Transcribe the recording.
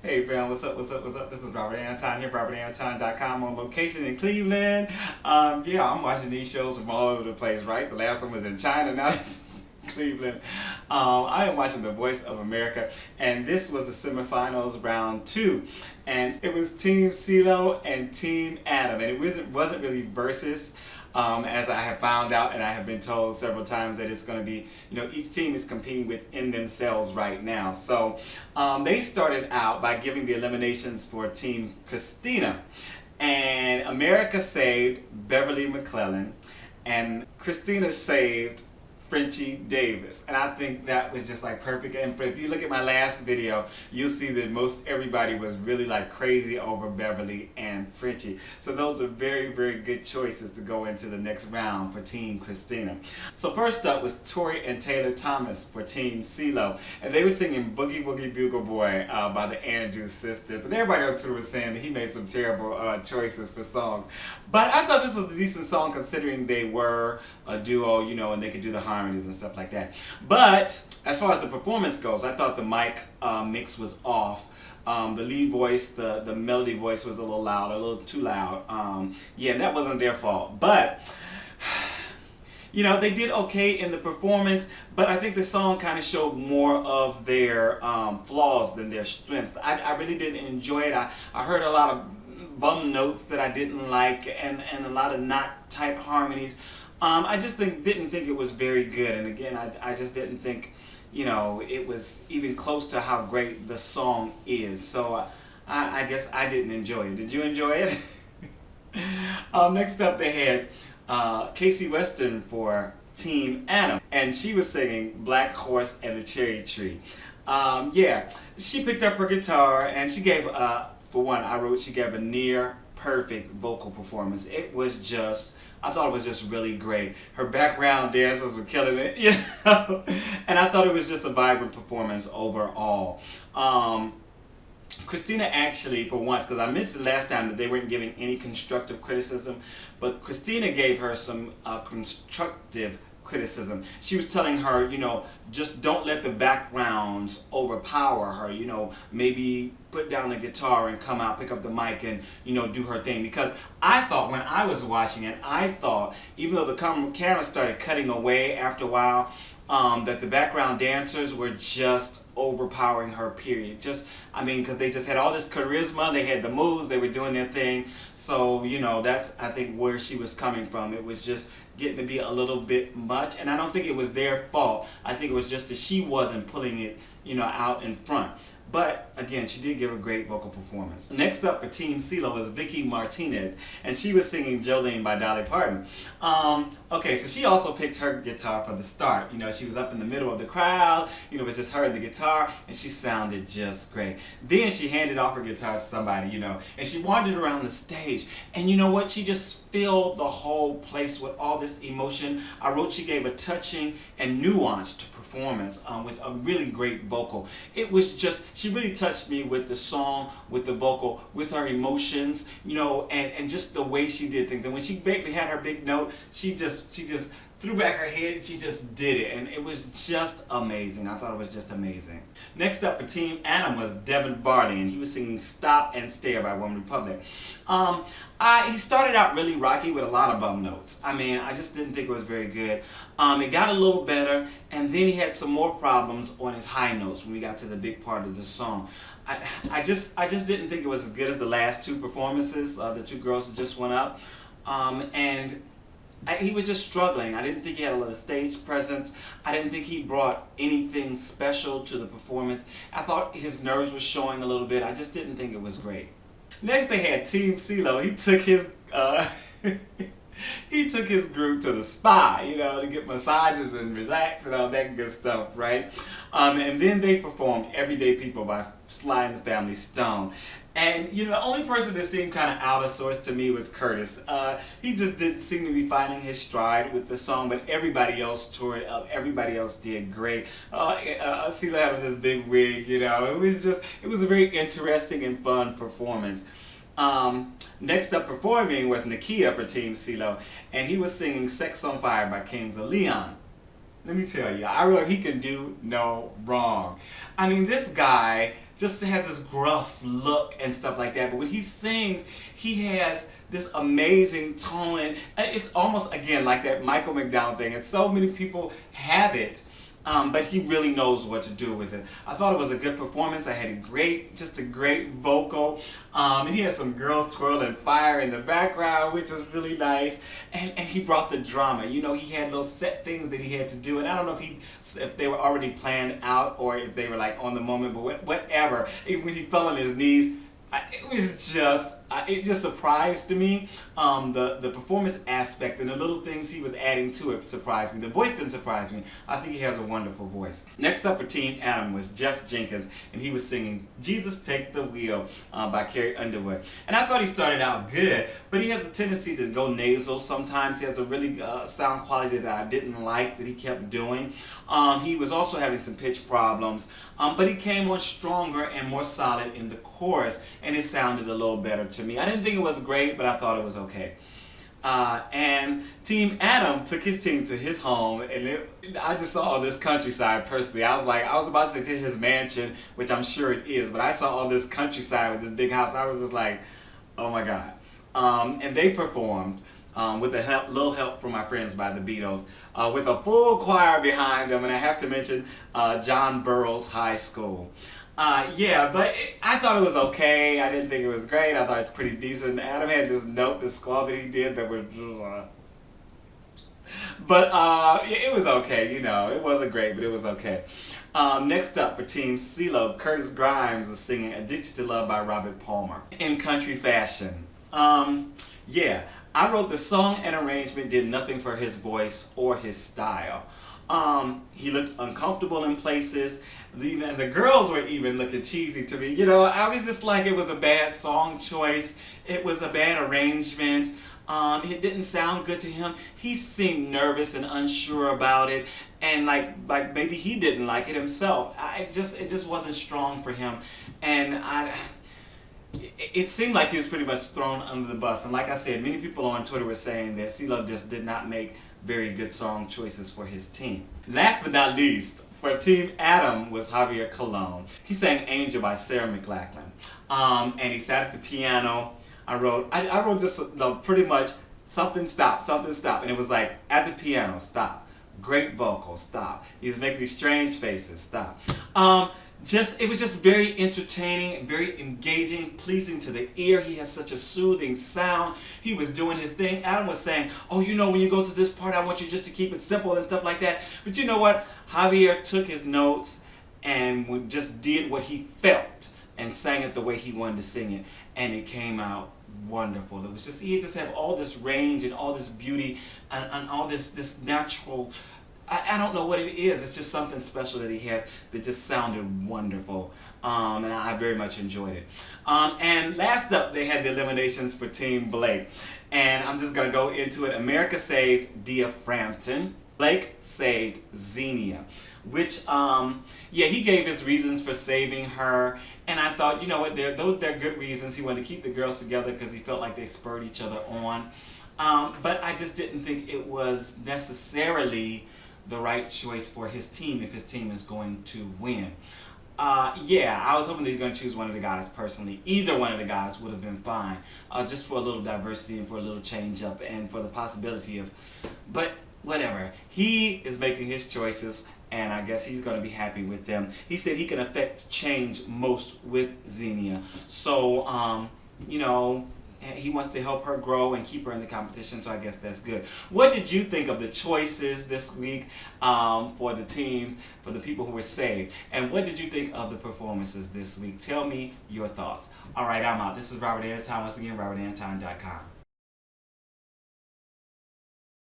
Hey fam, what's up, what's up, what's up? This is Robert Anton here, robertanton.com on location in Cleveland. Yeah, I'm watching these shows from all over the place, right? The last one was in China, now this is Cleveland. I am watching The Voice of America, and this was the semifinals round 2. And it was Team CeeLo and Team Adam, and it wasn't really versus. As I have found out and I have been told several times that it's going to be, each team is competing within themselves right now. So they started out by giving the eliminations for TeamXtina. And America saved Beverly McClellan and Christina saved Frenchie Davis, and I think that was just like perfect. And if you look at my last video, you'll see that most everybody was really like crazy over Beverly and Frenchie. So those are very, very good choices to go into the next round for TeamXtina. So first up was Tori and Taylor Thomas for Team CeeLo, and they were singing Boogie Woogie Bugle Boy by the Andrews Sisters. And everybody on Twitter was saying that he made some terrible choices for songs, but I thought this was a decent song considering they were a duo, and they could do the harmonies and stuff like that. But as far as the performance goes, I thought the mic mix was off. The lead voice, the melody voice was a little loud, a little too loud. Yeah, and that wasn't their fault. But they did okay in the performance, but I think the song kind of showed more of their flaws than their strength. I really didn't enjoy it. I heard a lot of bum notes that I didn't like, and a lot of not tight harmonies. I just didn't think it was very good, and again, I just didn't think, it was even close to how great the song is. So I guess I didn't enjoy it. Did you enjoy it? Next up, they had Casey Weston for TeamAdam, and she was singing Black Horse and the Cherry Tree. Yeah, she picked up her guitar, and she gave, for one, she gave a near perfect vocal performance. I thought it was just really great. Her background dancers were killing it, and I thought it was just a vibrant performance overall. Christina actually, for once, because I mentioned last time that they weren't giving any constructive criticism, but Christina gave her some constructive criticism. She was telling her, just don't let the backgrounds overpower her, maybe put down the guitar and come out, pick up the mic and, do her thing. Because I thought when I was watching it, even though the camera started cutting away after a while, that the background dancers were just overpowering her, period. Because they just had all this charisma, they had the moves, they were doing their thing. So, that's, I think, where she was coming from. It was just getting to be a little bit much, and I don't think it was their fault. I think it was just that she wasn't pulling it, out in front. But again, she did give a great vocal performance. Next up for Team CeeLo was Vicci Martinez, and she was singing Jolene by Dolly Parton. Okay, so she also picked her guitar for the start. She was up in the middle of the crowd, it was just her and the guitar, and she sounded just great. Then she handed off her guitar to somebody, and she wandered around the stage. And you know what? She just filled the whole place with all this emotion. I wrote she gave a touching and nuanced performance with a really great vocal. It was just, she really touched me with the song, with the vocal, with her emotions, and just the way she did things. And when she had her big note, she just threw back her head and she just did it, and it was just amazing. I thought it was just amazing. Next up for TeamAdam was Devon Barley, and he was singing Stop and Stare by One Republic. He started out really rocky with a lot of bum notes. I just didn't think it was very good. It got a little better, and then he had some more problems on his high notes when we got to the big part of the song. I just didn't think it was as good as the last two performances, the two girls that just went up, and he was just struggling. I didn't think he had a lot of stage presence. I didn't think he brought anything special to the performance. I thought his nerves were showing a little bit. I just didn't think it was great. Next they had Team CeeLo. He took his he took his group to the spa, to get massages and relax and all that good stuff, right? And then they performed Everyday People by Sly and the Family Stone. And the only person that seemed kind of out of sorts to me was Curtis. He just didn't seem to be finding his stride with the song, but everybody else tore it up. Everybody else did great. CeeLo had this big wig, it was a very interesting and fun performance. Next up performing was Nakia for Team CeeLo, and he was singing Sex on Fire by Kings of Leon. let me tell you, I realize he can do no wrong. I mean, this guy just has this gruff look and stuff like that, but when he sings, he has this amazing tone, and it's almost, again, like that Michael McDonald thing, and so many people have it. But he really knows what to do with it. I thought it was a good performance. I had just a great vocal. And he had some girls twirling fire in the background, which was really nice. And he brought the drama. You know, he had little set things that he had to do. And I don't know if they were already planned out or if they were like on the moment, but whatever. Even when he fell on his knees, it just surprised me. The performance aspect and the little things he was adding to it surprised me. The voice didn't surprise me. I think he has a wonderful voice. Next up for TeamAdam was Jeff Jenkins, and he was singing Jesus Take the Wheel by Carrie Underwood. And I thought he started out good, but he has a tendency to go nasal sometimes. He has a really sound quality that I didn't like that he kept doing. He was also having some pitch problems, but he came on stronger and more solid in the chorus, and it sounded a little better to me. I didn't think it was great, but I thought it was okay. And TeamAdam took his team to his home, and I just saw all this countryside personally. I was about to say to his mansion, which I'm sure it is, but I saw all this countryside with this big house. I was just like, oh my God. And they performed with a little help from my friends by the Beatles, with a full choir behind them, and I have to mention John Burrows High School. Yeah, but I thought it was okay. I didn't think it was great. I thought it was pretty decent. Adam had this note, this squall that he did that was, but it was okay. You know, it wasn't great, but it was okay. Next up for TeamCeeLo, Curtis Grimes was singing "Addicted to Love" by Robert Palmer in country fashion. Yeah, I wrote the song and arrangement did nothing for his voice or his style. He looked uncomfortable in places. The girls were even looking cheesy to me. You know, I was just like, it was a bad song choice. It was a bad arrangement. It didn't sound good to him. He seemed nervous and unsure about it, and like maybe he didn't like it himself. It just wasn't strong for him, and it seemed like he was pretty much thrown under the bus. And like I said, many people on Twitter were saying that CeeLo just did not make very good song choices for his team. Last but not least, for TeamAdam was Javier Colon. He sang "Angel" by Sarah McLachlan. And he sat at the piano. I wrote just pretty much something stop, and it was like at the piano, stop. Great vocal, stop. He was making these strange faces, stop. It was just very entertaining, very engaging, pleasing to the ear. He has such a soothing sound. He was doing his thing. Adam was saying, oh, you know, when you go to this part, I want you just to keep it simple and stuff like that. But you know what? Javier took his notes and just did what he felt and sang it the way he wanted to sing it. And it came out wonderful. It was just, he just had all this range and all this beauty and all this natural, I don't know what it is. It's just something special that he has that just sounded wonderful. And I very much enjoyed it. And last up, they had the eliminations for TeamBlake. And I'm just going to go into it. America saved Dia Frampton. Blake saved Xenia. Which, yeah, he gave his reasons for saving her. And I thought, you know what, they're good reasons. He wanted to keep the girls together because he felt like they spurred each other on. But I just didn't think it was necessarily the right choice for his team if his team is going to win. Yeah, I was hoping that he's going to choose one of the guys personally. Either one of the guys would have been fine, just for a little diversity and for a little change up and for the possibility of, but whatever. He is making his choices, and I guess he's going to be happy with them. He said he can affect change most with Xenia. So, you know, he wants to help her grow and keep her in the competition, so I guess that's good. What did you think of the choices this week for the teams, for the people who were saved? And what did you think of the performances this week? Tell me your thoughts. All right, I'm out. This is Robert Anton. Once again, robertanton.com.